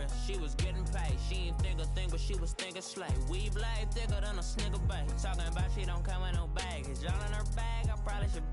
wrist, she was getting paid. She ain't think a thing, but she was thinking slay. Weave blade thicker than a Snicker bait. Talking about she don't come with no baggage. All in her bag, I probably should.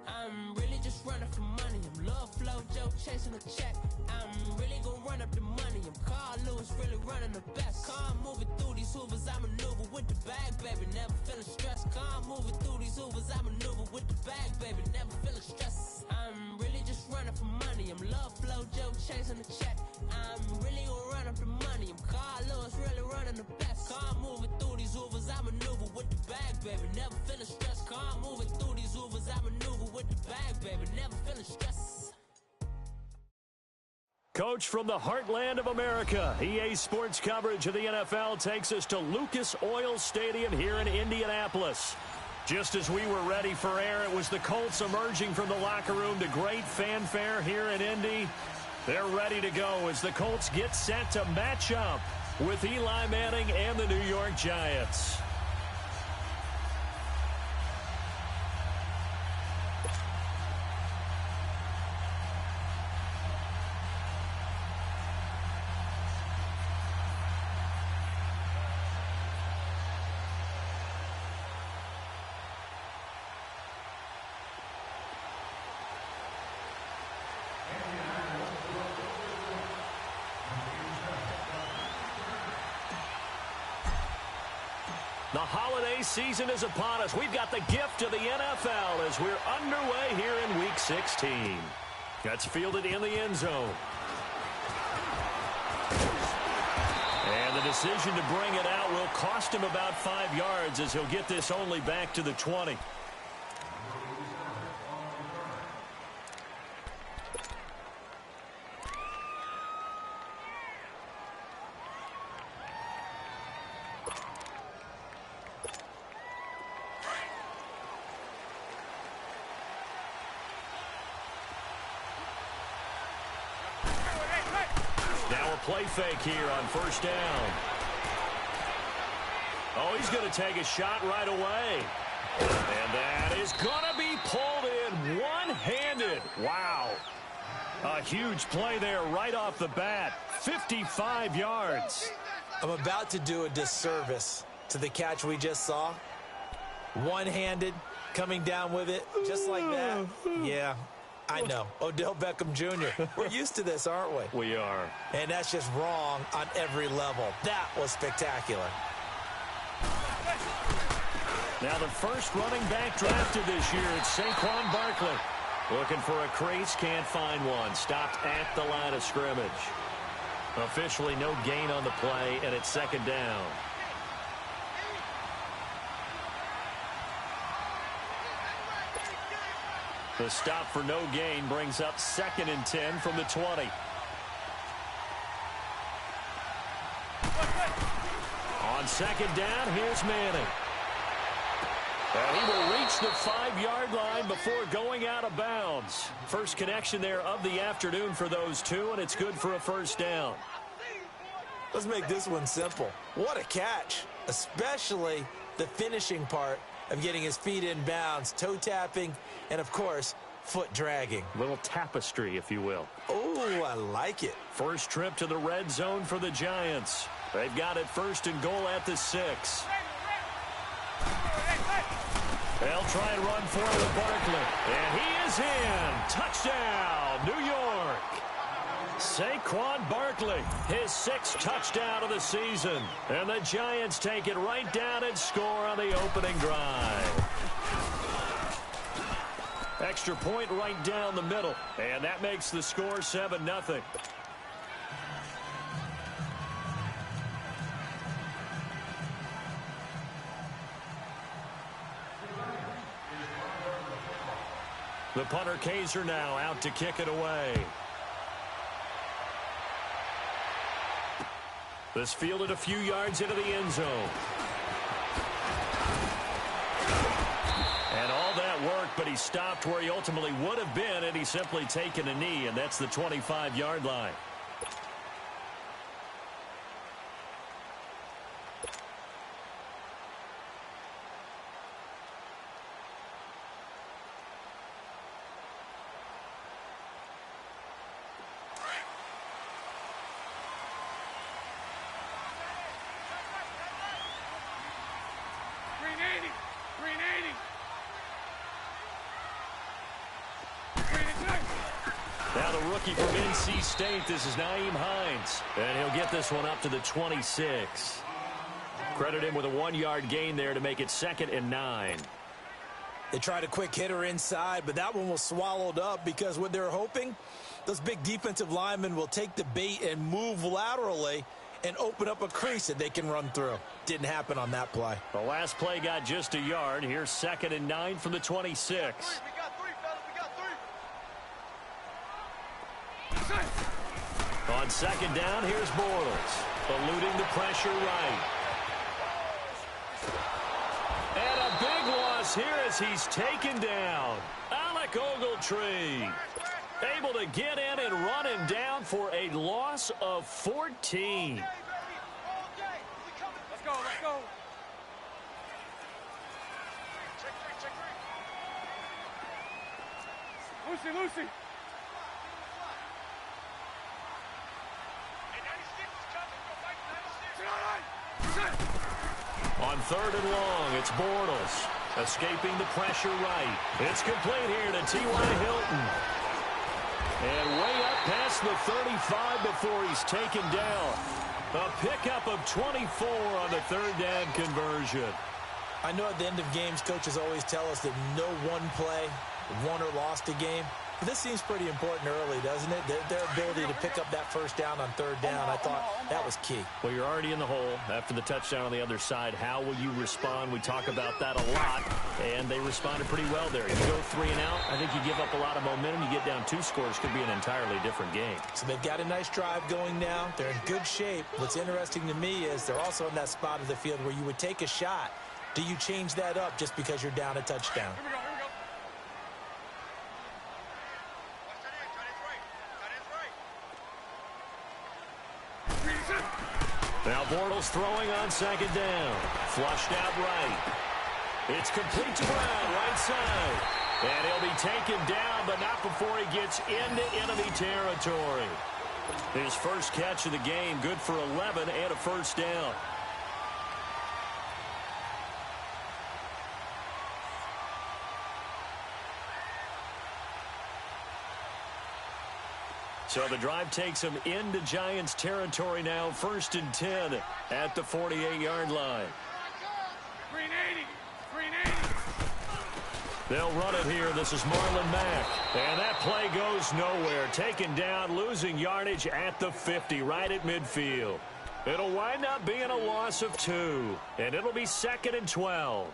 I'm really just running for money. I'm love flow, Joe chasing a check. I'm really gon' run up the money. I'm Carl Lewis, really running the best. Car moving through these hoovers, I maneuver with the bag, baby. Never feeling stressed. Car moving through these hoovers, I maneuver with the bag, baby. Never feeling stressed. I'm really just running for money. I'm love flow, Joe chasing a check. I'm really gon' run up the money. I'm Carl Lewis, really running the best. Car moving through these hoovers, I maneuver with the bag, baby. Never feeling stressed. Car moving through these hoovers, I maneuver with the bag, baby. Never feeling stressed. Coach from the heartland of America, EA Sports coverage of the NFL takes us to Lucas Oil Stadium here in Indianapolis. Just as we were ready for air, it was the Colts emerging from the locker room to great fanfare here in Indy. They're ready to go as the Colts get set to match up with Eli Manning and the New York Giants. The holiday season is upon us. We've got the gift of the NFL as we're underway here in Week 16. That's fielded in the end zone. And the decision to bring it out will cost him about 5 yards as he'll get this only back to the 20. Play fake here on first down. Oh, he's going to take a shot right away. And that is going to be pulled in one-handed. Wow. A huge play there right off the bat. 55 yards. I'm about to do a disservice to the catch we just saw. One-handed, coming down with it, just like that. Yeah. I know. Odell Beckham Jr. We're used to this, aren't we? We are. And that's just wrong on every level. That was spectacular. Now the first running back drafted this year, it's Saquon Barkley. Looking for a crease, can't find one. Stopped at the line of scrimmage. Officially no gain on the play, and it's second down. The stop for no gain brings up 2nd and 10 from the 20. On second down, here's Manning. And he will reach the 5-yard line before going out of bounds. First connection there of the afternoon for those two, and it's good for a first down. Let's make this one simple. What a catch, especially the finishing part of getting his feet in bounds, toe tapping, and of course, foot dragging. Little tapestry, if you will. Oh, I like it. First trip to the red zone for the Giants. They've got it 1st and goal at the 6. They'll try and run for it with Barkley. And he is in. Touchdown, New York. Saquon Barkley, his 6th touchdown of the season. And the Giants take it right down and score on the opening drive. Extra point right down the middle. And that makes the score 7-0. The punter Kaiser now out to kick it away. This fielded a few yards into the end zone. And all that worked, but he stopped where he ultimately would have been had he simply taken a knee, and that's the 25-yard line. rookie from NC State. This is Nyheim Hines, and he'll get this one up to the 26. Credit him with a 1-yard gain there to make it 2nd and 9. They tried a quick hitter inside, but that one was swallowed up because what they're hoping, those big defensive linemen will take the bait and move laterally and open up a crease that they can run through. Didn't happen on that play. The last play got just a yard. Here's 2nd and 9 from the 26. We got 3, fellas. We got 3. On 2nd down, here's Bortles, eluding the pressure right. And a big loss here as he's taken down. Alec Ogletree able to get in and run him down for a loss of 14. Let's go, let's go. Check 3. Lucy. On 3rd and long, it's Bortles escaping the pressure right. It's complete here to T.Y. Hilton. And way up past the 35 before he's taken down. A pickup of 24 on the 3rd down conversion. I know at the end of games, coaches always tell us that no one play won or lost a game. But this seems pretty important early, doesn't it? Their ability to pick up that 1st down on 3rd down, I thought that was key. Well, you're already in the hole after the touchdown on the other side. How will you respond? We talk about that a lot, and they responded pretty well there. You go 3 and out, I think you give up a lot of momentum. You get down 2 scores, could be an entirely different game. So they've got a nice drive going now. They're in good shape. What's interesting to me is they're also in that spot of the field where you would take a shot. Do you change that up just because you're down a touchdown? Here we go. Now Bortles throwing on 2nd down. Flushed out right. It's complete to Brown, right side. And he'll be taken down, but not before he gets into enemy territory. His first catch of the game, good for 11 and a 1st down. So the drive takes him into Giants territory now. 1st and 10 at the 48-yard line. Green 80. They'll run it here. This is Marlon Mack. And that play goes nowhere. Taken down, losing yardage at the 50, right at midfield. It'll wind up being a loss of 2. And it'll be 2nd and 12.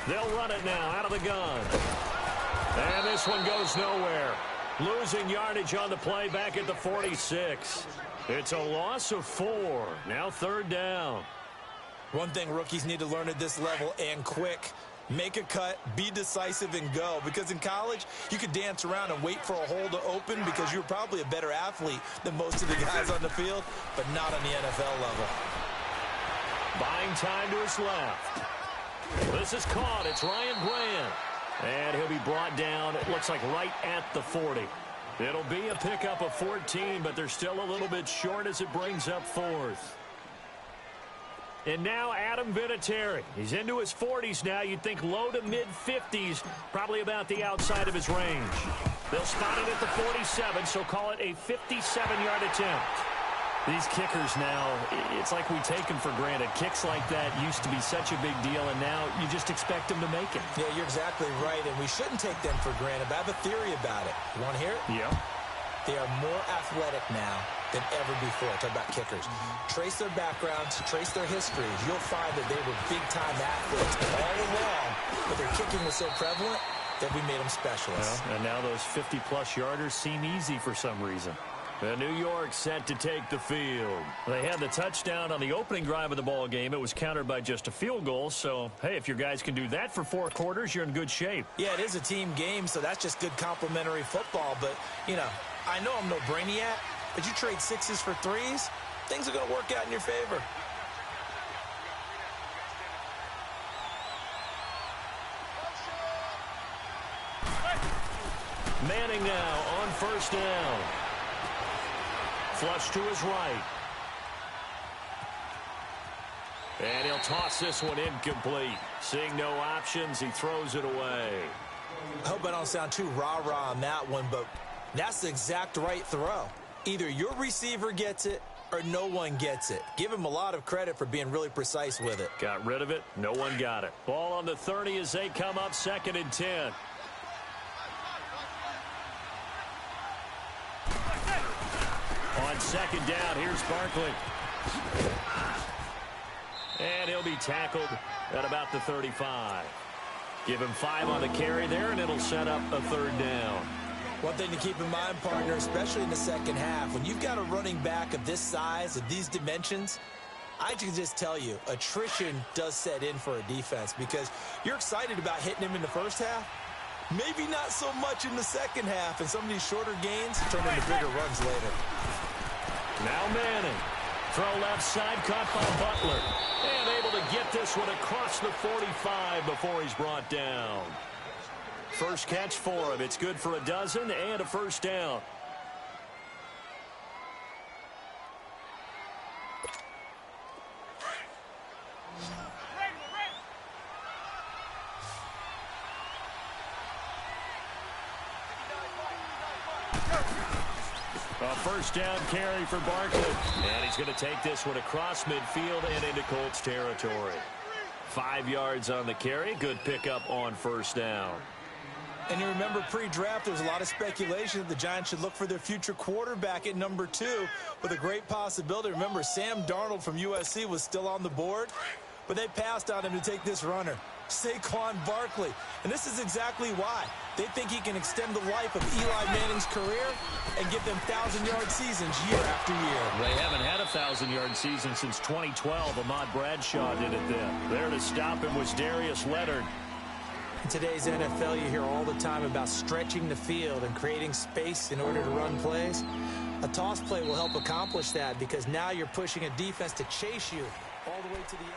They'll run it now out of the gun. And this one goes nowhere. Losing yardage on the play back at the 46. It's a loss of 4. Now 3rd down. One thing rookies need to learn at this level and quick. Make a cut, be decisive, and go. Because in college, you could dance around and wait for a hole to open because you're probably a better athlete than most of the guys on the field, but not on the NFL level. Buying time to his left. This is caught. It's Ryan Grant. And he'll be brought down, it looks like right at the 40. It'll be a pickup of 14, but they're still a little bit short as it brings up 4th. And now Adam Vinatieri. He's into his 40s now. You'd think low to mid-50s, probably about the outside of his range. They'll spot it at the 47, so call it a 57-yard attempt. These kickers now, it's like we take them for granted. Kicks like that used to be such a big deal, and now you just expect them to make it. Yeah, you're exactly right, and we shouldn't take them for granted. But I have a theory about it. You want to hear it? Yeah. They are more athletic now than ever before. Talk about kickers. Trace their backgrounds, trace their histories. You'll find that they were big-time athletes all along, but their kicking was so prevalent that we made them specialists. Well, and now those 50-plus yarders seem easy for some reason. And New York set to take the field. They had the touchdown on the opening drive of the ball game. It was countered by just a field goal. So, hey, if your guys can do that for 4 quarters, you're in good shape. Yeah, it is a team game, so that's just good complimentary football. But, you know, I know I'm no brainiac, but you trade 6s for 3s, things are going to work out in your favor. Manning now on 1st down. Flush to his right. And he'll toss this one incomplete. Seeing no options, he throws it away. I hope I don't sound too rah-rah on that one, but that's the exact right throw. Either your receiver gets it or no one gets it. Give him a lot of credit for being really precise with it. Got rid of it. No one got it. Ball on the 30 as they come up 2nd and 10. On 2nd down, here's Barkley. And he'll be tackled at about the 35. Give him 5 on the carry there, and it'll set up a 3rd down. One thing to keep in mind, partner, especially in the second half, when you've got a running back of this size, of these dimensions, I can just tell you, attrition does set in for a defense because you're excited about hitting him in the first half. Maybe not so much in the second half, and some of these shorter gains turn into bigger runs later. Now Manning. Throw left side, caught by Butler. And able to get this one across the 45 before he's brought down. First catch for him. It's good for a dozen and a 1st down. A 1st down carry for Barkley. And he's going to take this one across midfield and into Colts territory. 5 yards on the carry. Good pickup on 1st down. And you remember pre-draft, there was a lot of speculation that the Giants should look for their future quarterback at number 2 with a great possibility. Remember, Sam Darnold from USC was still on the board, but they passed on him to take this runner, Saquon Barkley. And this is exactly why. They think he can extend the life of Eli Manning's career and give them 1,000-yard seasons year after year. They haven't had a 1,000-yard season since 2012. Ahmad Bradshaw did it then. There to stop him was Darius Leonard. In today's NFL, you hear all the time about stretching the field and creating space in order to run plays. A toss play will help accomplish that because now you're pushing a defense to chase you all the way to the end.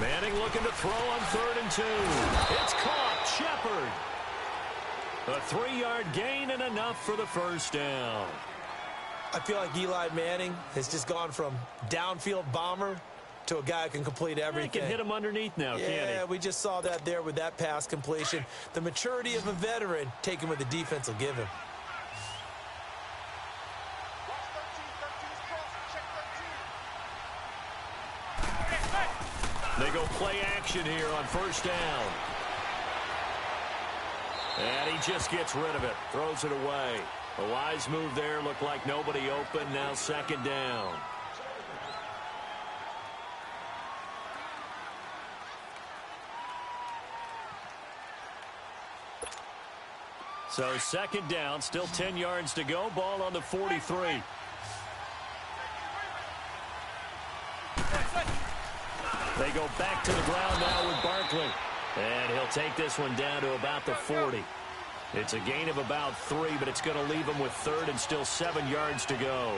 Manning looking to throw on 3rd and 2. It's caught. Shepard. A 3-yard gain and enough for the 1st down. I feel like Eli Manning has just gone from downfield bomber to a guy who can complete everything. He can hit him underneath now, can't he? Yeah, we just saw that there with that pass completion. The maturity of a veteran taking what the defense will give him. They go play action here on 1st down. And he just gets rid of it. Throws it away. A wise move there. Looked like nobody open. Now 2nd down. So 2nd down. Still 10 yards to go. Ball on the 43. They go back to the ground now with Barkley. And he'll take this one down to about the 40. It's a gain of about 3, but it's going to leave him with 3rd and still 7 yards to go.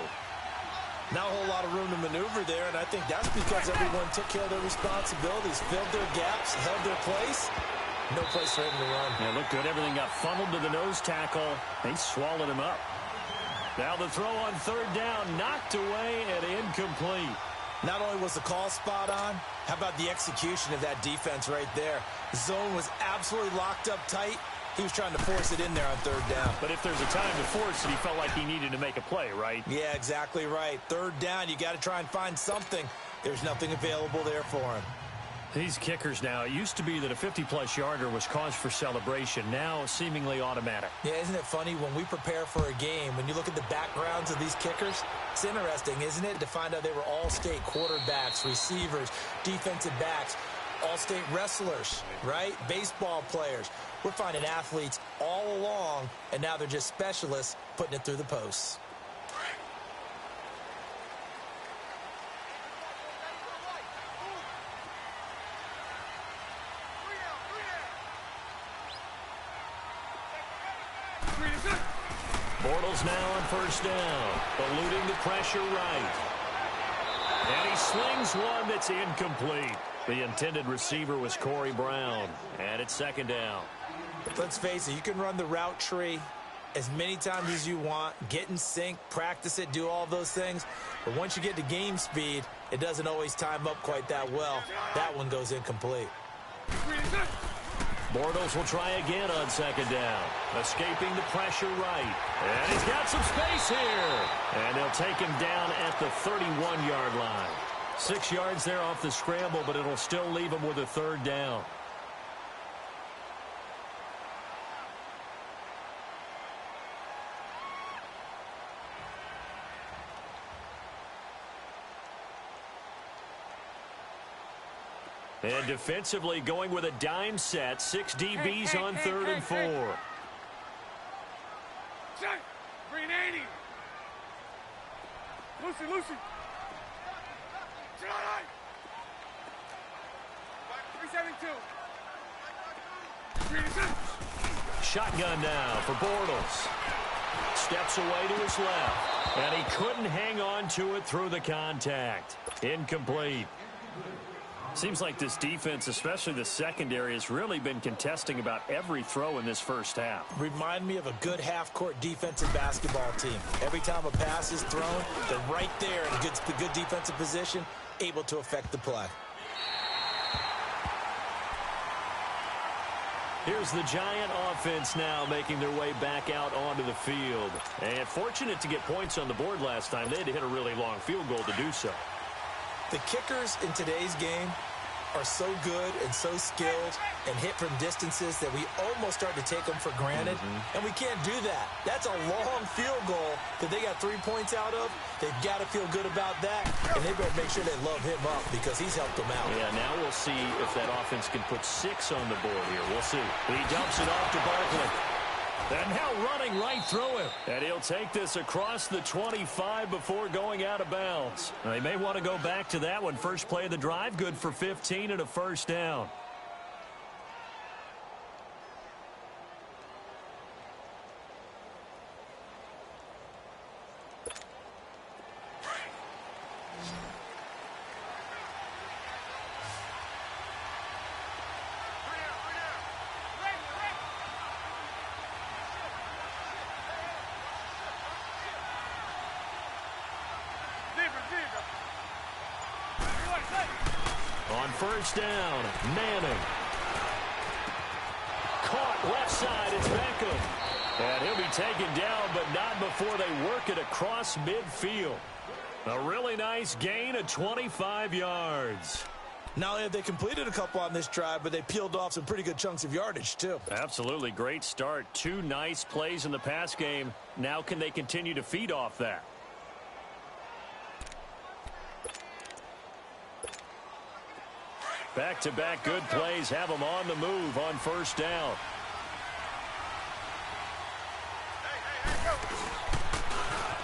Not a whole lot of room to maneuver there, and I think that's because everyone took care of their responsibilities, filled their gaps, held their place. No place for him to run. Yeah, looked good. Everything got funneled to the nose tackle. They swallowed him up. Now the throw on 3rd down, knocked away and incomplete. Not only was the call spot on, how about the execution of that defense right there? The zone was absolutely locked up tight. He was trying to force it in there on 3rd down. But if there's a time to force it, he felt like he needed to make a play, right? Yeah, exactly right. 3rd down, you got to try and find something. There's nothing available there for him. These kickers now, it used to be that a 50-plus yarder was cause for celebration. Now, seemingly automatic. Yeah, isn't it funny when we prepare for a game, when you look at the backgrounds of these kickers, it's interesting, isn't it, to find out they were all-state quarterbacks, receivers, defensive backs, all-state wrestlers, right? Baseball players. We're finding athletes all along, and now they're just specialists putting it through the posts. Bortles now on first down, eluding the pressure right. And he slings one that's incomplete. The intended receiver was Corey Brown, and it's second down. Let's face it, you can run the route tree as many times as you want, get in sync, practice it, do all those things. But once you get to game speed, it doesn't always time up quite that well. That one goes incomplete. Bortles will try again on second down, escaping the pressure right. And he's got some space here. And they'll take him down at the 31-yard line. 6 yards there off the scramble, but it'll still leave him with a third down. And defensively going with a dime set. 6 DBs on third and 4. Check. Green 80. Lucy. 372. Shotgun now for Bortles. Steps away to his left. And he couldn't hang on to it through the contact. Incomplete. Seems like this defense, especially the secondary, has really been contesting about every throw in this first half. Remind me of a good half-court defensive basketball team. Every time a pass is thrown, they're right there in a good defensive position, able to affect the play. Here's the Giant offense now making their way back out onto the field. And fortunate to get points on the board last time. They had to hit a really long field goal to do so. The kickers in today's game are so good and so skilled and hit from distances that we almost start to take them for granted. And we can't do that. That's a long field goal that they got 3 points out of. They've got to feel good about that, and they better make sure they love him up because he's helped them out. Yeah, now we'll see if that offense can put 6 on the board here. We'll see. He dumps it off to Barkley. And now running right through him. And he'll take this across the 25 before going out of bounds. They may want to go back to that one. First play of the drive, good for 15 and a first down. On first down, Manning. Caught left side, it's Beckham. And he'll be taken down, but not before they work it across midfield. A really nice gain of 25 yards. Not only have they completed a couple on this drive, but they peeled off some pretty good chunks of yardage, too. Absolutely great start. 2 nice plays in the pass game. Now can they continue to feed off that? Back-to-back good plays have them on the move on first down.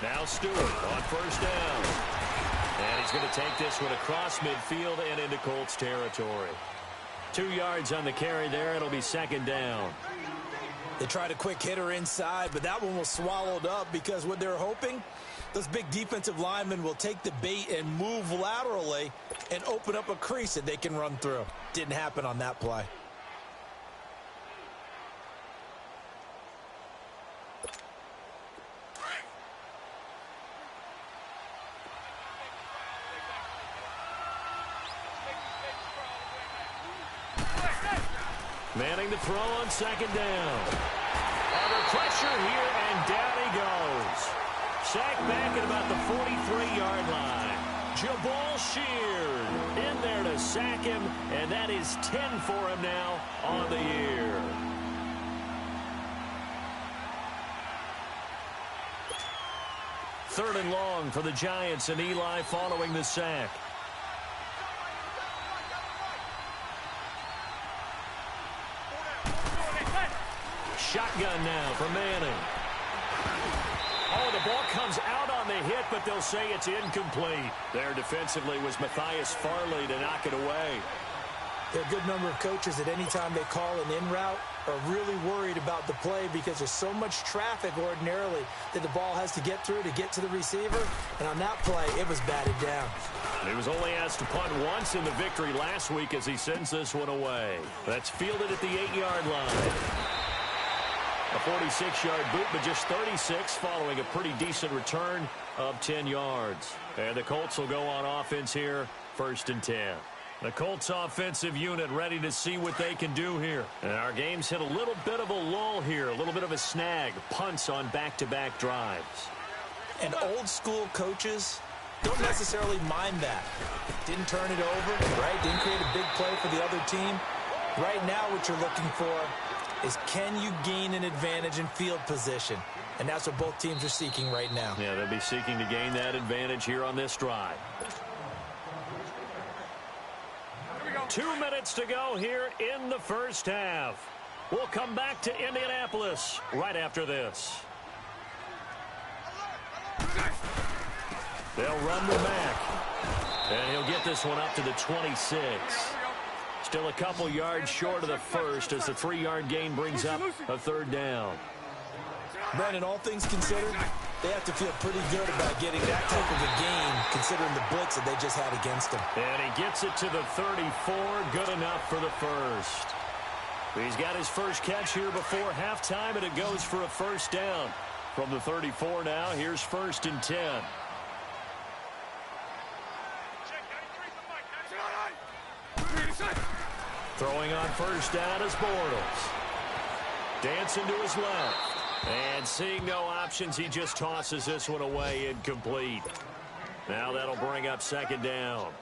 Now Stewart on first down. And he's going to take this one across midfield and into Colts territory. 2 yards on the carry there. It'll be second down. They tried a quick hitter inside, but that one was swallowed up because what they're hoping, those big defensive linemen will take the bait and move laterally and open up a crease that they can run through. Didn't happen on that play. Manning the throw on second down. Under pressure here, and down he goes. Sacked back at about the 43-yard line. Jabal Sheard in there to sack him, and that is 10 for him now on the year. Third and long for the Giants, and Eli following the sack. Shotgun now for Manning. Oh, the ball comes out on the hit, but they'll say it's incomplete. There defensively was Matthias Farley to knock it away. There are a good number of coaches that any time they call an in route are really worried about the play because there's so much traffic ordinarily that the ball has to get through to get to the receiver. And on that play, it was batted down. He was only asked to punt once in the victory last week as he sends this one away. That's fielded at the 8-yard line. A 46-yard boot, but just 36 following a pretty decent return of 10 yards. And the Colts will go on offense here, 1st and 10. The Colts offensive unit ready to see what they can do here. And our game's hit a little bit of a lull here, a little bit of a snag. Punts on back-to-back drives. And old-school coaches don't necessarily mind that. Didn't turn it over, right? Didn't create a big play for the other team. Right now what you're looking for is can you gain an advantage in field position? And that's what both teams are seeking right now. Yeah, they'll be seeking to gain that advantage here on this drive. 2 minutes to go here in the first half. We'll come back to Indianapolis right after this. They'll run the back. And he'll get this one up to the 26. Still a couple yards short of the first as the 3-yard gain brings up a 3rd down. Brandon, all things considered, they have to feel pretty good about getting that type of a gain considering the blitz that they just had against them. And he gets it to the 34. Good enough for the first. He's got his first catch here before halftime, and it goes for a 1st down. From the 34 now, here's 1st and 10. Throwing on 1st down is Bortles. Dancing to his left. And seeing no options, he just tosses this one away, incomplete. Now that'll bring up 2nd down.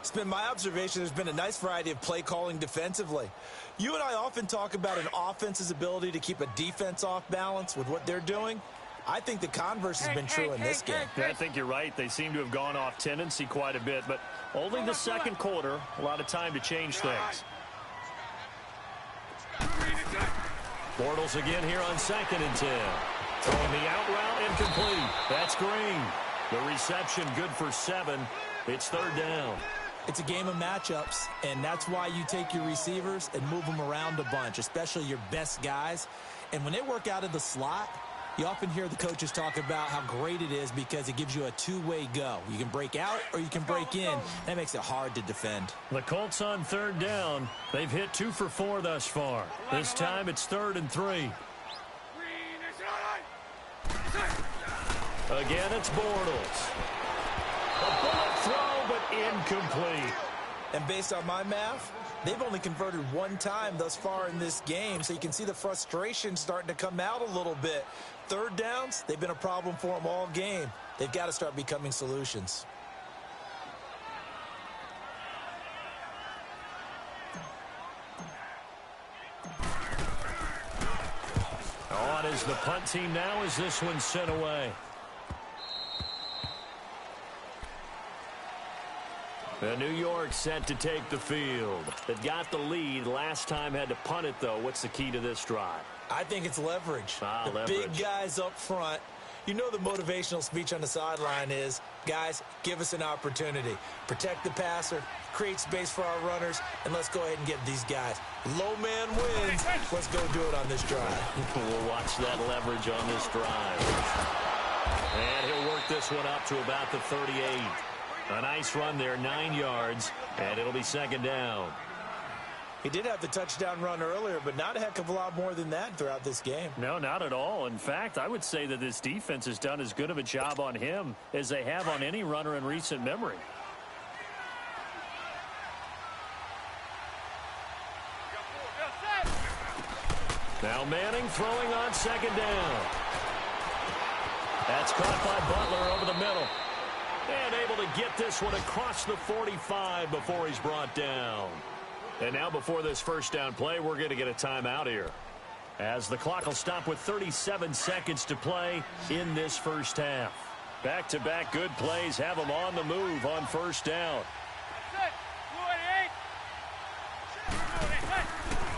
It's been my observation there's been a nice variety of play calling defensively. You and I often talk about an offense's ability to keep a defense off balance with what they're doing. I think the converse has been true in this game. Yeah, I think you're right. They seem to have gone off tendency quite a bit, but only the 2nd quarter, a lot of time to change things. Bortles again here on 2nd and 10. Throwing the out route, incomplete. That's Green. The reception good for 7. It's 3rd down. It's a game of matchups, and that's why you take your receivers and move them around a bunch, especially your best guys. And when they work out of the slot, you often hear the coaches talk about how great it is because it gives you a two-way go. You can break out or you can break in. That makes it hard to defend. The Colts on 3rd down. They've hit 2 for 4 thus far. This time it's 3rd and 3. Again, it's Bortles. A bullet throw, but incomplete. And based on my math, they've only converted 1 time thus far in this game, so you can see the frustration starting to come out a little bit. 3rd downs, they've been a problem for them all game. They've got to start becoming solutions. On is the punt team now as this one's sent away. And New York set to take the field. They've got the lead. Last time had to punt it, though. What's the key to this drive? I think it's leverage. The big guys up front. You know the motivational speech on the sideline is, guys, give us an opportunity. Protect the passer, create space for our runners, and let's go ahead and get these guys. Low man wins. Let's go do it on this drive. We'll watch that leverage on this drive. And he'll work this one up to about the 38. A nice run there, 9 yards, and it'll be 2nd down. He did have the touchdown run earlier, but not a heck of a lot more than that throughout this game. No, not at all. In fact, I would say that this defense has done as good of a job on him as they have on any runner in recent memory. Now Manning throwing on 2nd down. That's caught by Butler over the middle. And able to get this one across the 45 before he's brought down. And now before this 1st down play, we're going to get a timeout here, as the clock will stop with 37 seconds to play in this 1st half. Back-to-back good plays have them on the move on 1st down.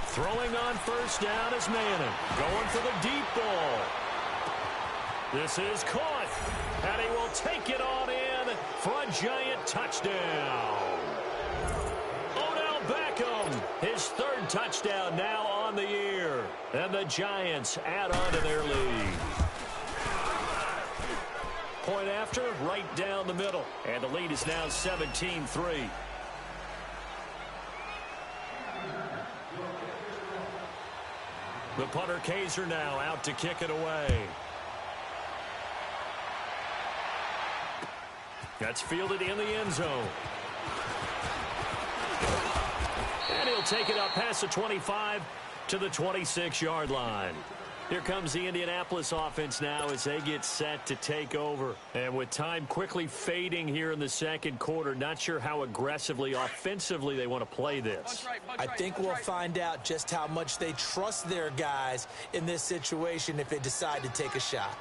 Throwing on 1st down is Manning. Going for the deep ball. This is caught, and he will take it on in for a giant touchdown. Odell Beckham Beckham, his third touchdown now on the year. And the Giants add on to their lead. Point after, right down the middle. And the lead is now 17-3. The punter Kaiser now out to kick it away. That's fielded in the end zone. And he'll take it up past the 25 to the 26-yard line. Here comes the Indianapolis offense now as they get set to take over. And with time quickly fading here in the second quarter, not sure how aggressively, offensively they want to play this. I think we'll find out just how much they trust their guys in this situation if they decide to take a shot.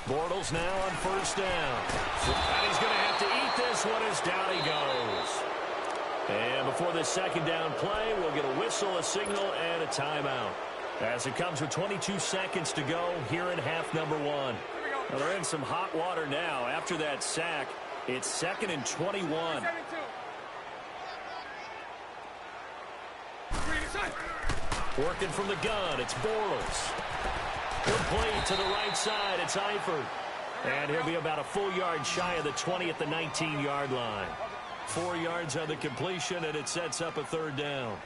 Bortles now on first down. And he's going to have to eat this one as down he goes. And before this second down play, we'll get a whistle, a signal, and a timeout. As it comes with 22 seconds to go here in half number one. Well, they're in some hot water now. After that sack, it's 2nd and 21. Working from the gun, it's Bortles. Complete to the right side, it's Eifert. And he'll be about a full yard shy of the 20 at the 19-yard line. 4 yards on the completion, and it sets up a third down.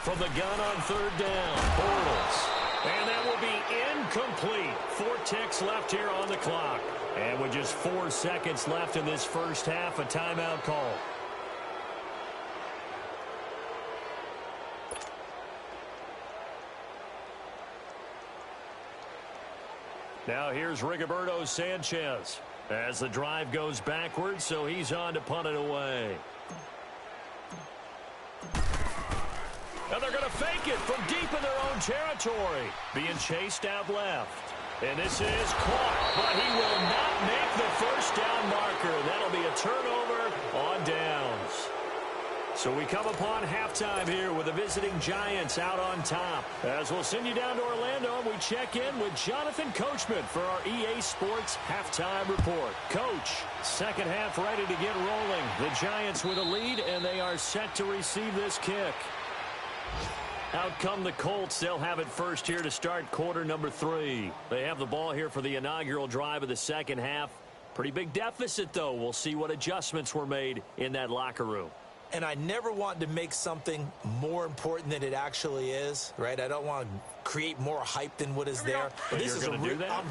From the gun on third down, Bortles. And that will be incomplete. 4 ticks left here on the clock. And with just 4 seconds left in this first half, a timeout call. Now here's Rigoberto Sanchez as the drive goes backwards, so he's on to punt it away. Now they're going to fake it from deep in their own territory. Being chased out left. And this is caught, but he will not make the first down marker. That'll be a turnover on downs. So we come upon halftime here with the visiting Giants out on top. As we'll send you down to Orlando, we check in with Jonathan Coachman for our EA Sports halftime report. Coach, second half ready to get rolling. The Giants with a lead, and they are set to receive this kick. Out come the Colts. They'll have it first here to start quarter number 3. They have the ball here for the inaugural drive of the second half. Pretty big deficit, though. We'll see what adjustments were made in that locker room. And I never want to make something more important than it actually is, right? I don't want to create more hype than what is there. But this is I'm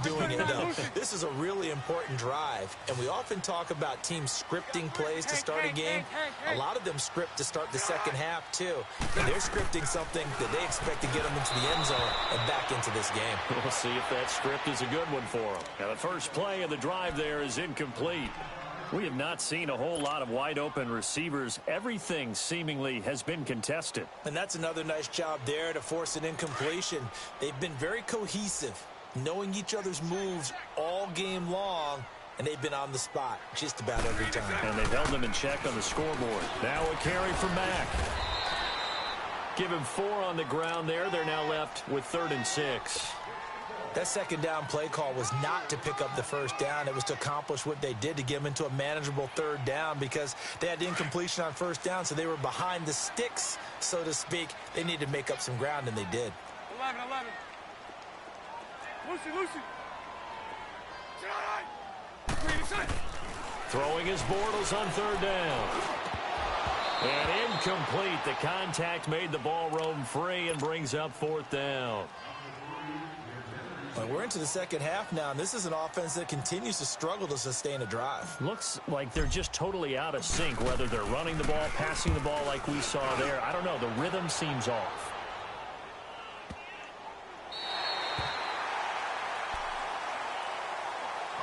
doing it, though. This is a really important drive. And we often talk about teams scripting plays to start a game. A lot of them script to start the second half, too. And they're scripting something that they expect to get them into the end zone and back into this game. We'll see if that script is a good one for them. Now, the first play of the drive there is incomplete. We have not seen a whole lot of wide-open receivers. Everything seemingly has been contested. And that's another nice job there to force an incompletion. They've been very cohesive, knowing each other's moves all game long, and they've been on the spot just about every time. And they've held them in check on the scoreboard. Now a carry for Mack. Give him 4 on the ground there. They're now left with 3rd and 6. That second down play call was not to pick up the first down. It was to accomplish what they did to get them into a manageable 3rd down because they had incompletion on first down, so they were behind the sticks, so to speak. They needed to make up some ground, and they did. 11. Lucy. Throwing his Bortles on 3rd down. And incomplete. The contact made the ball roam free and brings up 4th down. Well, we're into the second half now, and this is an offense that continues to struggle to sustain a drive. Looks like they're just totally out of sync, whether they're running the ball, passing the ball like we saw there. I don't know. The rhythm seems off.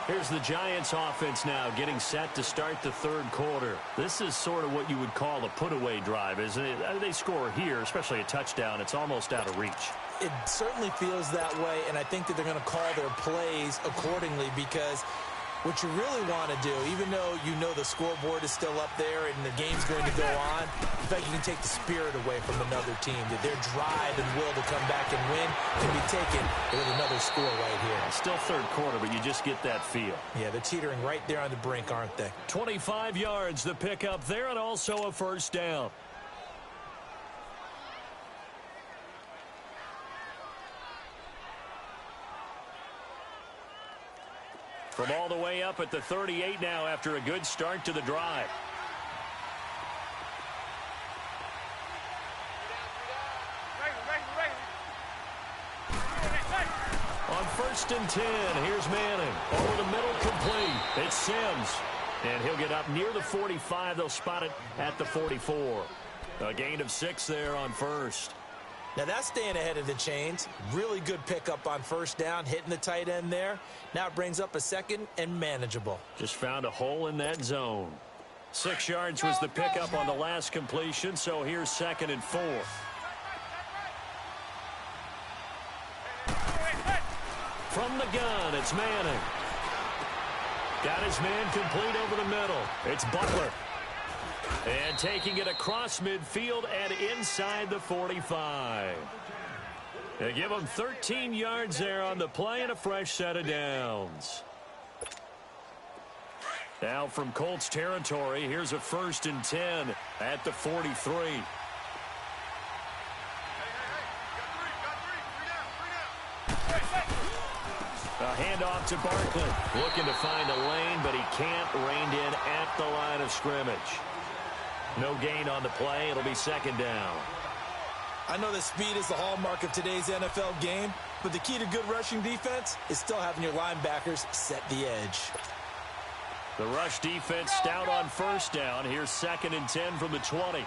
Here's the Giants offense now getting set to start the 3rd quarter. This is sort of what you would call a put-away drive, isn't it? They score here, especially a touchdown. It's almost out of reach. It certainly feels that way, and I think that they're going to call their plays accordingly because What you really want to do, even though you know the scoreboard is still up there and the game's going to go on, in fact, you can take the spirit away from another team, that their drive and will to come back and win can be taken with another score right here. Still third quarter, but you just get that feel. Yeah, they're teetering right there on the brink, aren't they? 25 yards, the pickup there, and also a first down. From all the way up at the 38 now after a good start to the drive. On 1st and 10, here's Manning. Over the middle, complete. It's Sims. And he'll get up near the 45. They'll spot it at the 44. A gain of 6 there on first. Now that's staying ahead of the chains. Really good pickup on first down, hitting the tight end there. Now it brings up a second and manageable. Just found a hole in that zone. 6 yards was the pickup on the last completion, so here's 2nd and 4. From the gun, it's Manning. Got his man complete over the middle. It's Butler. And taking it across midfield and inside the 45. They give him 13 yards there on the play and a fresh set of downs. Now from Colts territory, here's a 1st and 10 at the 43. A handoff to Barkley. Looking to find a lane, but he can't. Reined in at the line of scrimmage. No gain on the play. It'll be 2nd down. I know that speed is the hallmark of today's NFL game, but the key to good rushing defense is still having your linebackers set the edge. The rush defense stout on first down. Here's 2nd and 10 from the 20.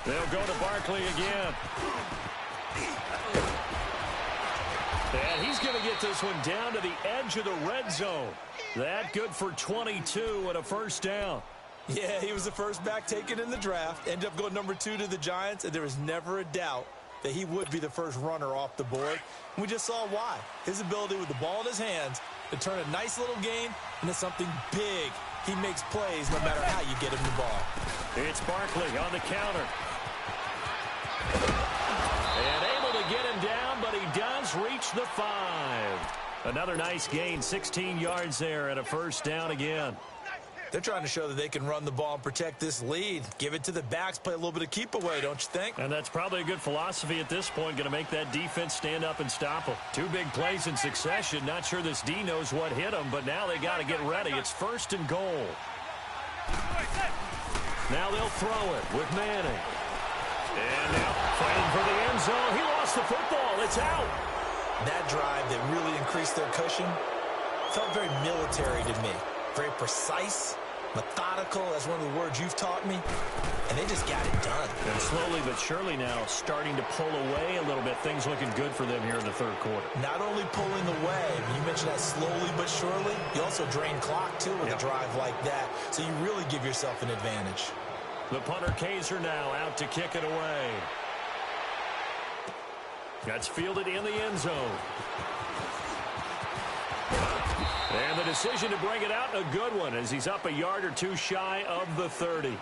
They'll go to Barkley again. And he's going to get this one down to the edge of the red zone. That good for 22 and a first down. Yeah, he was the first back taken in the draft. Ended up going number 2 to the Giants, and there was never a doubt that he would be the first runner off the board. And we just saw why. His ability with the ball in his hands to turn a nice little game into something big. He makes plays no matter how you get him the ball. It's Barkley on the counter. And able to get him down, but he does reach the 5. Another nice gain, 16 yards there and a first down again. They're trying to show that they can run the ball and protect this lead. Give it to the backs, play a little bit of keep away, don't you think? And that's probably a good philosophy at this point, going to make that defense stand up and stop them. 2 big plays in succession. Not sure this D knows what hit them, but now they got to get ready. It's 1st and goal. Now they'll throw it with Manning. And now fighting for the end zone. He lost the football. It's out. That drive that really increased their cushion felt very military to me. Very precise, methodical. That's one of the words you've taught me. And they just got it done. And slowly but surely now starting to pull away a little bit. Things looking good for them here in the 3rd quarter. Not only pulling away, you mentioned that slowly but surely. You also drain clock, too, with a drive like that. So you really give yourself an advantage. The punter Kaiser now out to kick it away. That's fielded in the end zone. And the decision to bring it out, a good one, as he's up a yard or 2 shy of the 30.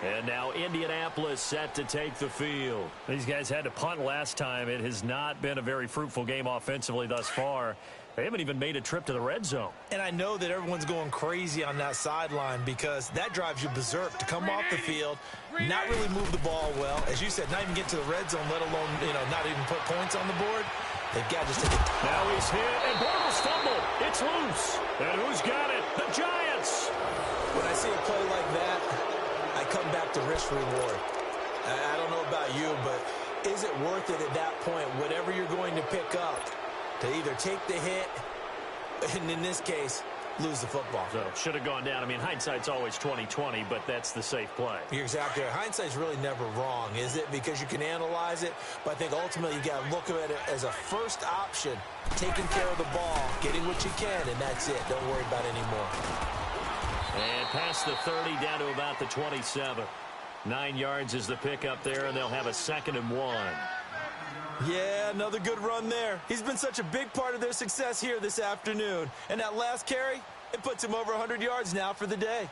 And now Indianapolis set to take the field. These guys had to punt last time. It has not been a very fruitful game offensively thus far. They haven't even made a trip to the red zone. And I know that everyone's going crazy on that sideline because that drives you berserk to come off the field, not really move the ball well. As you said, not even get to the red zone, let alone, not even put points on the board. They've got to just take it. Now he's hit, and Bortles fumbled. It's loose. And who's got it? The Giants. When I see a play like that, I come back to risk reward. I don't know about you, but is it worth it at that point, whatever you're going to pick up, to either take the hit, and in this case, lose the football? So should have gone down. I mean, hindsight's always 20/20, but that's the safe play. You're exactly right. Hindsight's really never wrong, is it? Because you can analyze it, but I think ultimately you got to look at it as a first option, taking care of the ball, getting what you can, and that's it. Don't worry about it anymore. And past the 30, down to about the 27. 9 yards is the pickup there, and they'll have a 2nd and 1. Yeah, another good run there. He's been such a big part of their success here this afternoon. And that last carry, it puts him over 100 yards now for the day.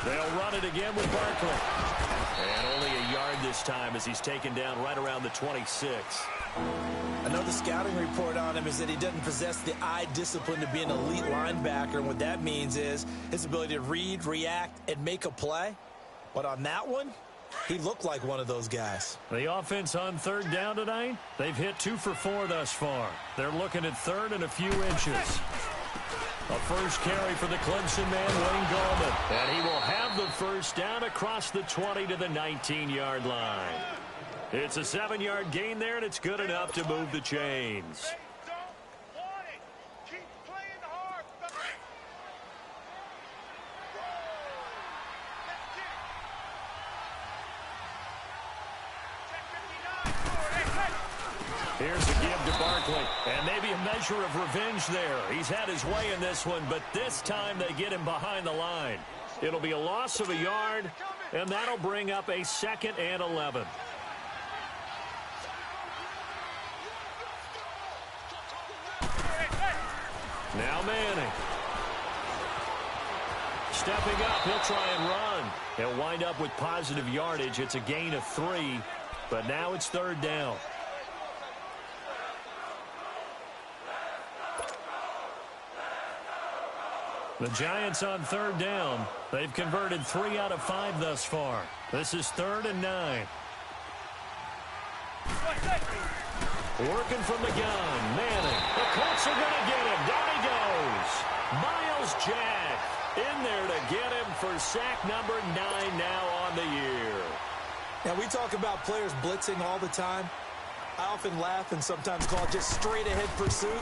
They'll run it again with Barkley. And only a yard this time as he's taken down right around the 26. Another scouting report on him is that he doesn't possess the eye discipline to be an elite linebacker. And what that means is his ability to read, react, and make a play. But on that one, he looked like one of those guys. The offense on third down tonight, they've hit 2 for 4 thus far. They're looking at third and a few inches. A first carry for the Clemson man, Wayne Gallman. And he will have the first down across the 20 to the 19-yard line. It's a 7-yard gain there, and it's good enough to move the chains. Here's a give to Barkley, and maybe a measure of revenge there. He's had his way in this one, but this time they get him behind the line. It'll be a loss of a yard, and that'll bring up a 2nd and 11. Now Manning. Stepping up, he'll try and run. He'll wind up with positive yardage. It's a gain of 3, but now it's third down. The Giants on third down. They've converted 3 out of 5 thus far. This is 3rd and 9. Working from the gun, Manning. The Colts are going to get him. Down he goes. Miles Jack in there to get him for sack number 9 now on the year. Now, we talk about players blitzing all the time. I often laugh and sometimes call it just straight-ahead pursuit.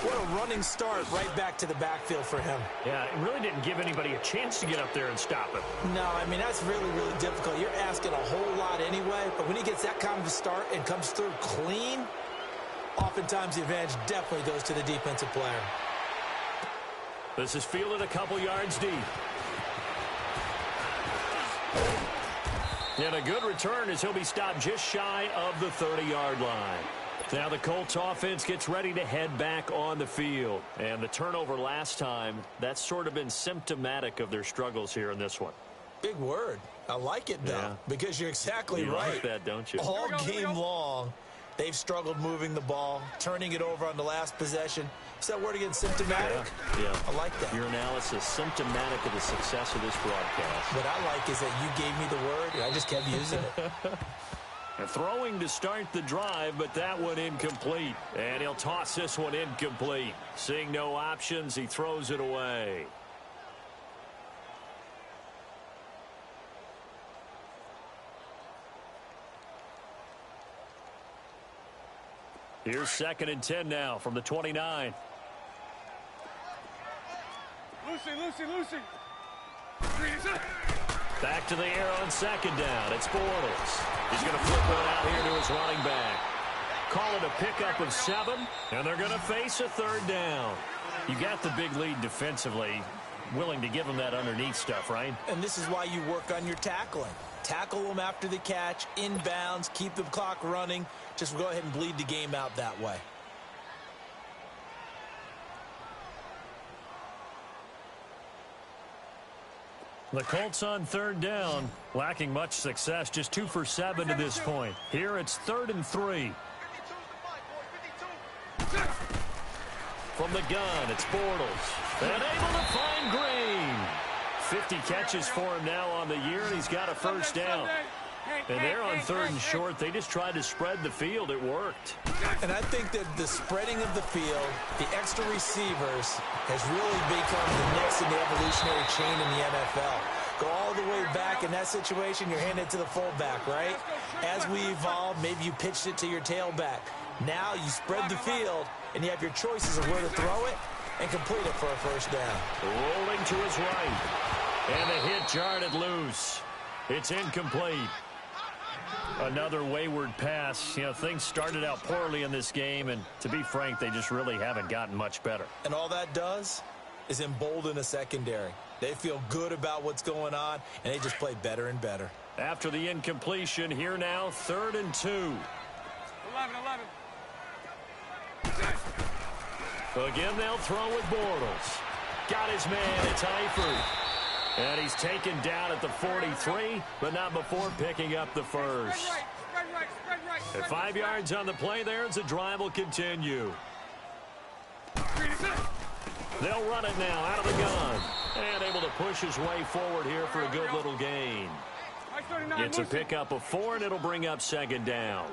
What a running start right back to the backfield for him. Yeah, it really didn't give anybody a chance to get up there and stop him. No, I mean, that's really, really difficult. You're asking a whole lot anyway, but when he gets that kind of a start and comes through clean, oftentimes the advantage definitely goes to the defensive player. This is fielded a couple yards deep. And a good return as he'll be stopped just shy of the 30-yard line. Now the Colts offense gets ready to head back on the field. And the turnover last time, that's sort of been symptomatic of their struggles here in this one. Big word. I like it, though, because you're exactly right. You like that, don't you? All game long, they've struggled moving the ball, turning it over on the last possession. Is that word again, symptomatic? Yeah. I like that. Your analysis, symptomatic of the success of this broadcast. What I like is that you gave me the word, and I just kept using it. Throwing to start the drive, but that one incomplete. And he'll toss this one incomplete. Seeing no options, he throws it away. Here's 2nd and 10 now from the 29. Lucy. Back to the air on 2nd down. It's Bortles. He's going to flip one out here to his running back. Call it a pickup of 7, and they're going to face a 3rd down. You got the big lead defensively, willing to give them that underneath stuff, right? And this is why you work on your tackling. Tackle them after the catch, inbounds, keep the clock running. Just go ahead and bleed the game out that way. The Colts on 3rd down, lacking much success, just 2 for 7 to this point. Here it's 3rd and 3. From the gun, it's Bortles. And able to find Green. 50 catches for him now on the year, and he's got a first down. And they're on 3rd and short. They just tried to spread the field. It worked. And I think that the spreading of the field, the extra receivers, has really become the next in the evolutionary chain in the NFL. Go all the way back in that situation, you're handed to the fullback, right? As we evolve, maybe you pitched it to your tailback. Now you spread the field, and you have your choices of where to throw it and complete it for a first down. Rolling to his right. And the hit jarred it loose. It's incomplete. Another wayward pass. You know, things started out poorly in this game, and to be frank, they just really haven't gotten much better. And all that does is embolden a secondary. They feel good about what's going on, and they just play better and better. After the incompletion, here now, 3rd and 2. 11. Again, they'll throw with Bortles. Got his man, it's Eifert. And he's taken down at the 43, but not before picking up the first. Spread right. At 5 yards on the play there, as the drive will continue. They'll run it now out of the gun. And able to push his way forward here for a good little gain. It's a pickup of 4, and it'll bring up 2nd down.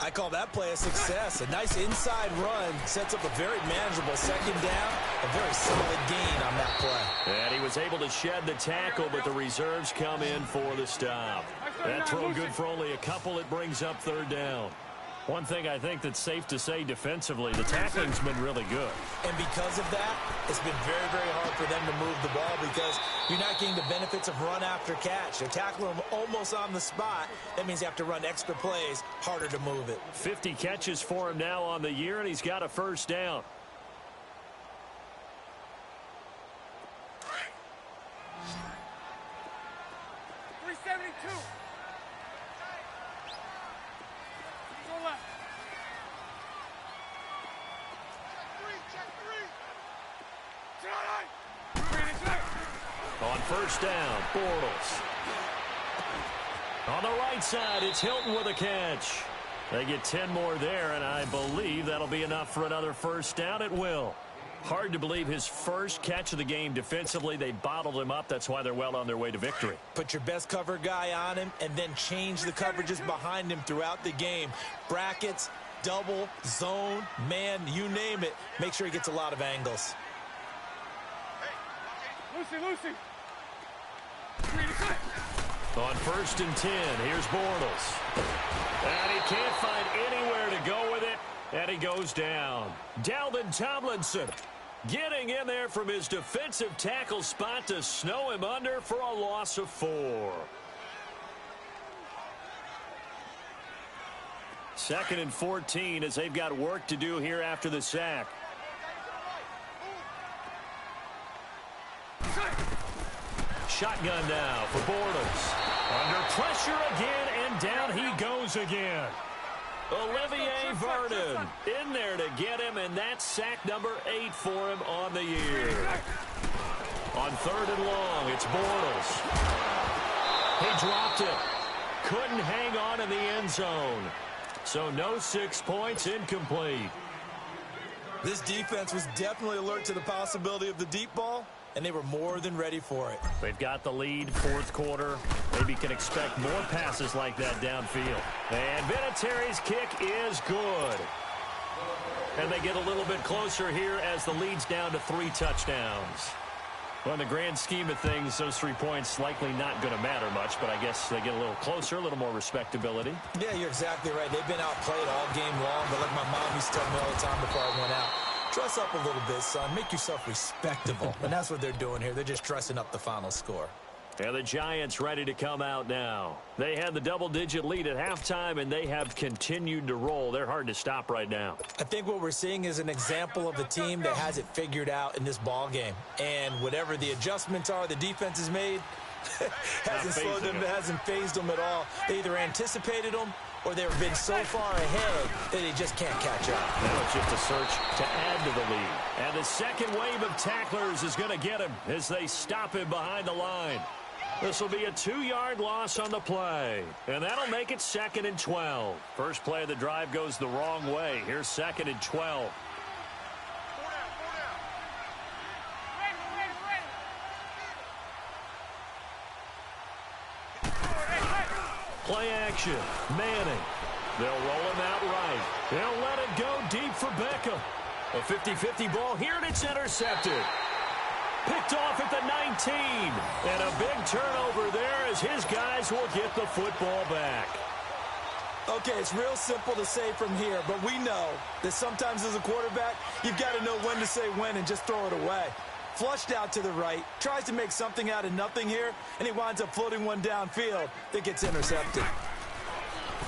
I call that play a success. A nice inside run sets up a very manageable 2nd down. A very solid gain on that play. And he was able to shed the tackle, but the reserves come in for the stop. That throw good for only a couple. It brings up 3rd down. One thing I think that's safe to say defensively, the tackling's been really good. And because of that, it's been very, very hard for them to move the ball because you're not getting the benefits of run after catch. You're tackling them almost on the spot. That means you have to run extra plays, harder to move it. 50 catches for him now on the year, and he's got a 1st down. On 1st down, Bortles. On the right side, it's Hilton with a catch. They get 10 more there, and I believe that'll be enough for another 1st down. It will. Hard to believe his first catch of the game defensively. They bottled him up. That's why they're well on their way to victory. Put your best cover guy on him and then change the coverages behind him throughout the game. Brackets, double, zone, man, you name it. Make sure he gets a lot of angles. Lucy. On 1st and 10, here's Bortles. And he can't find anywhere to go with it, and he goes down. Dalvin Tomlinson getting in there from his defensive tackle spot to snow him under for a loss of 4. 2nd and 14 as they've got work to do here after the sack. Shotgun now for Bortles. Under pressure again, and down he goes again. Olivier Vernon in there to get him, and that's sack number 8 for him on the year. On 3rd and long, it's Bortles. He dropped it. Couldn't hang on in the end zone. So no 6 points, incomplete. This defense was definitely alert to the possibility of the deep ball, and they were more than ready for it. They've got the lead, 4th quarter. Maybe can expect more passes like that downfield. And Vinatieri's kick is good. And they get a little bit closer here as the lead's down to 3 touchdowns. Well, in the grand scheme of things, those 3 points likely not going to matter much, but I guess they get a little closer, a little more respectability. Yeah, you're exactly right. They've been outplayed all game long, but like my mom used to tell me all the time before I went out, dress up a little bit, son. Make yourself respectable. And that's what they're doing here. They're just dressing up the final score. And the Giants ready to come out now. They had the double-digit lead at halftime, and they have continued to roll. They're hard to stop right now. I think what we're seeing is an example of a team that has it figured out in this ball game. And whatever the adjustments are the defense has made, hasn't slowed them, hasn't phased them at all. They either anticipated them or they've been so far ahead that they just can't catch up. Now it's just a search to add to the lead. And the second wave of tacklers is going to get him as they stop him behind the line. This will be a 2-yard loss on the play. And that'll make it 2nd and 12. First play of the drive goes the wrong way. Here's 2nd and 12. Play action. Manning. They'll roll him out right. They'll let it go deep for Beckham. A 50-50 ball here, and it's intercepted. Picked off at the 19. And a big turnover there as his guys will get the football back. Okay, it's real simple to say from here, but we know that sometimes as a quarterback, you've got to know when to say when and just throw it away. Flushed out to the right, tries to make something out of nothing here, and he winds up floating one downfield that gets intercepted.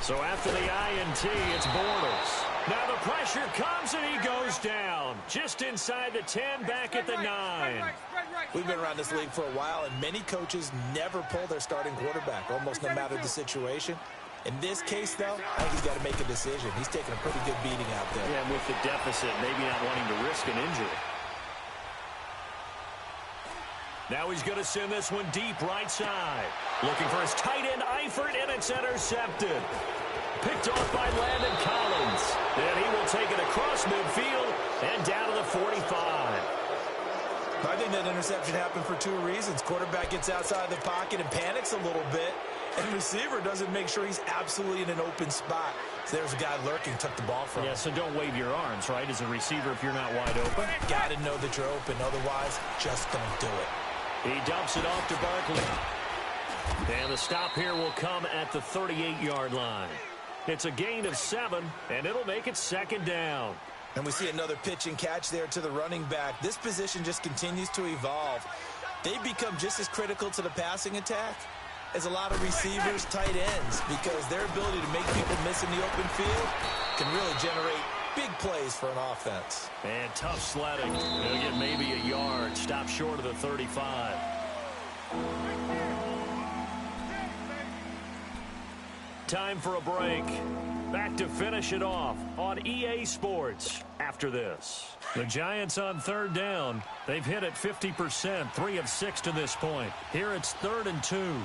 So after the INT, it's Bortles. Now the pressure comes and he goes down. Just inside the 10, back at the 9. We've been around this league for a while, and many coaches never pull their starting quarterback, almost no matter the situation. In this case, though, I think he's got to make a decision. He's taking a pretty good beating out there. Yeah, and with the deficit, maybe not wanting to risk an injury. Now he's going to send this one deep right side. Looking for his tight end, Eifert, and it's intercepted. Picked off by Landon Collins. And he will take it across midfield and down to the 45. I think that interception happened for two reasons. Quarterback gets outside the pocket and panics a little bit, and receiver doesn't make sure he's absolutely in an open spot. So there's a guy lurking, took the ball from him. Yeah, so don't wave your arms, right, as a receiver if you're not wide open. Got to know that you're open. Otherwise, just don't do it. He dumps it off to Barkley. And the stop here will come at the 38-yard line. It's a gain of 7, and it'll make it second down. And we see another pitch and catch there to the running back. This position just continues to evolve. They become just as critical to the passing attack as a lot of receivers, tight ends, because their ability to make people miss in the open field can really generate big plays for an offense. And tough sledding. He'll get maybe a yard. Stop short of the 35. Time for a break. Back to finish it off on EA Sports after this. The Giants on third down. They've hit it 50%, 3 of 6 to this point. Here it's 3rd and 2.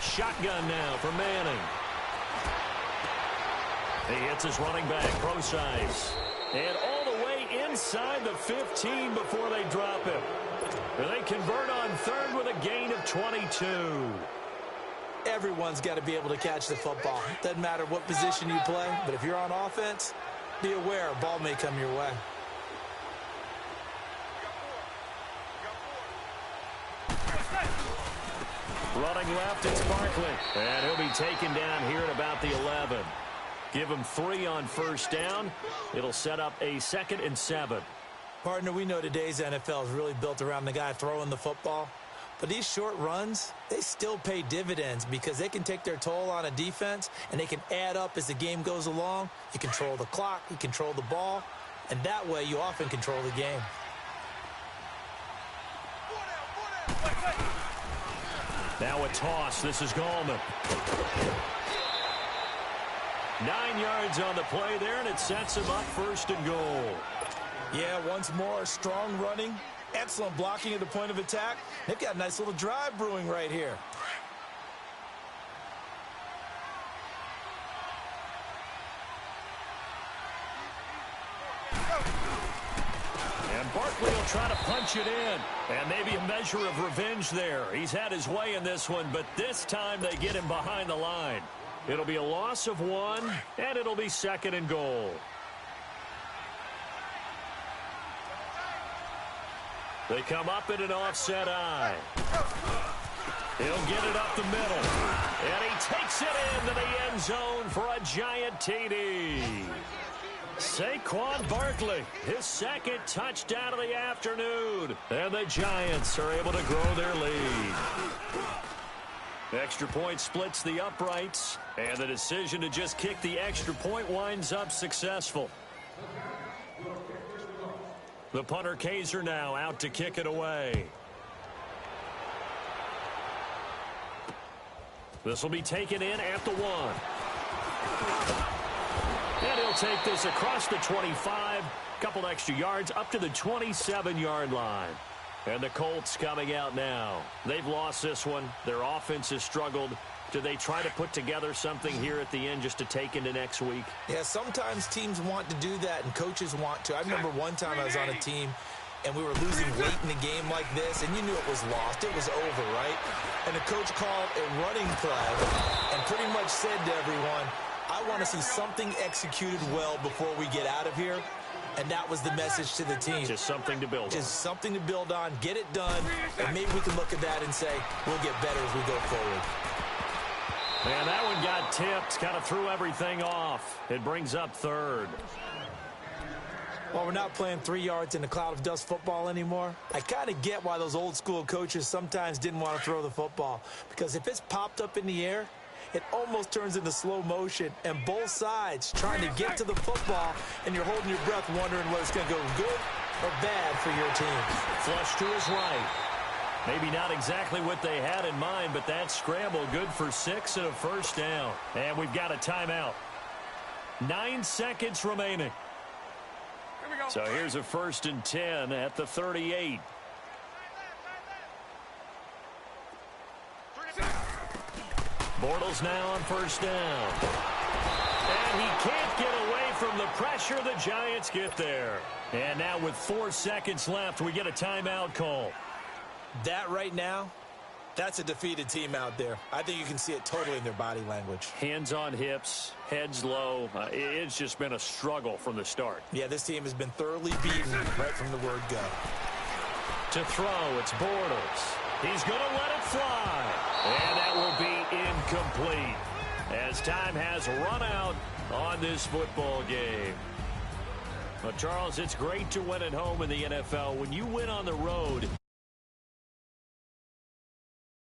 Shotgun now for Manning. He hits his running back, Procise. And all the way inside the 15 before they drop him. And they convert on 3rd with a gain of 22. Everyone's got to be able to catch the football. Doesn't matter what position you play, but if you're on offense, be aware a ball may come your way. Running left, it's Barkley. And he'll be taken down here at about the 11. Give him 3 on first down. It'll set up a 2nd and 7. Partner, we know today's NFL is really built around the guy throwing the football. But these short runs, they still pay dividends because they can take their toll on a defense, and they can add up as the game goes along. You control the clock, you control the ball, and that way you often control the game. Now a toss. This is Gallman. 9 yards on the play there, and it sets him up 1st and goal. Yeah, once more, strong running, excellent blocking at the point of attack. They've got a nice little drive brewing right here. And Barkley will try to punch it in. And maybe a measure of revenge there. He's had his way in this one, but this time they get him behind the line. It'll be a loss of 1, and it'll be 2nd and goal. They come up in an offset eye. He'll get it up the middle. And he takes it into the end zone for a giant TD. Saquon Barkley, his 2nd touchdown of the afternoon. And the Giants are able to grow their lead. Extra point splits the uprights. And the decision to just kick the extra point winds up successful. The punter Kaiser now out to kick it away. This will be taken in at the 1. And he'll take this across the 25. Couple extra yards up to the 27-yard line. And the Colts coming out now. They've lost this one. Their offense has struggled. Do they try to put together something here at the end just to take into next week? Yeah, sometimes teams want to do that and coaches want to. I remember one time I was on a team and we were losing late in the game like this, and you knew it was lost. It was over, right? And the coach called a running play and pretty much said to everyone, I want to see something executed well before we get out of here. And that was the message to the team. Just something to build on. Just something to build on, get it done, and maybe we can look at that and say, we'll get better as we go forward. And that one got tipped, kind of threw everything off. It brings up 3rd. While we're not playing 3 yards in a cloud of dust football anymore, I kind of get why those old school coaches sometimes didn't want to throw the football. Because if it's popped up in the air, it almost turns into slow motion, and both sides trying to get to the football, and you're holding your breath wondering whether it's going to go good or bad for your team. Flush to his right. Maybe not exactly what they had in mind, but that scramble good for 6 and a first down. And we've got a timeout. 9 seconds remaining. So here's a 1st and 10 at the 38. Bortles now on 1st down. And he can't get away from the pressure. The Giants get there. And now with 4 seconds left, we get a timeout call. That right now, that's a defeated team out there. I think you can see it totally in their body language. Hands on hips, heads low. It's just been a struggle from the start. Yeah, this team has been thoroughly beaten right from the word go. To throw, it's Bortles. He's going to let it fly. And that will be incomplete as time has run out on this football game. Well, Charles, it's great to win at home in the NFL. When you win on the road,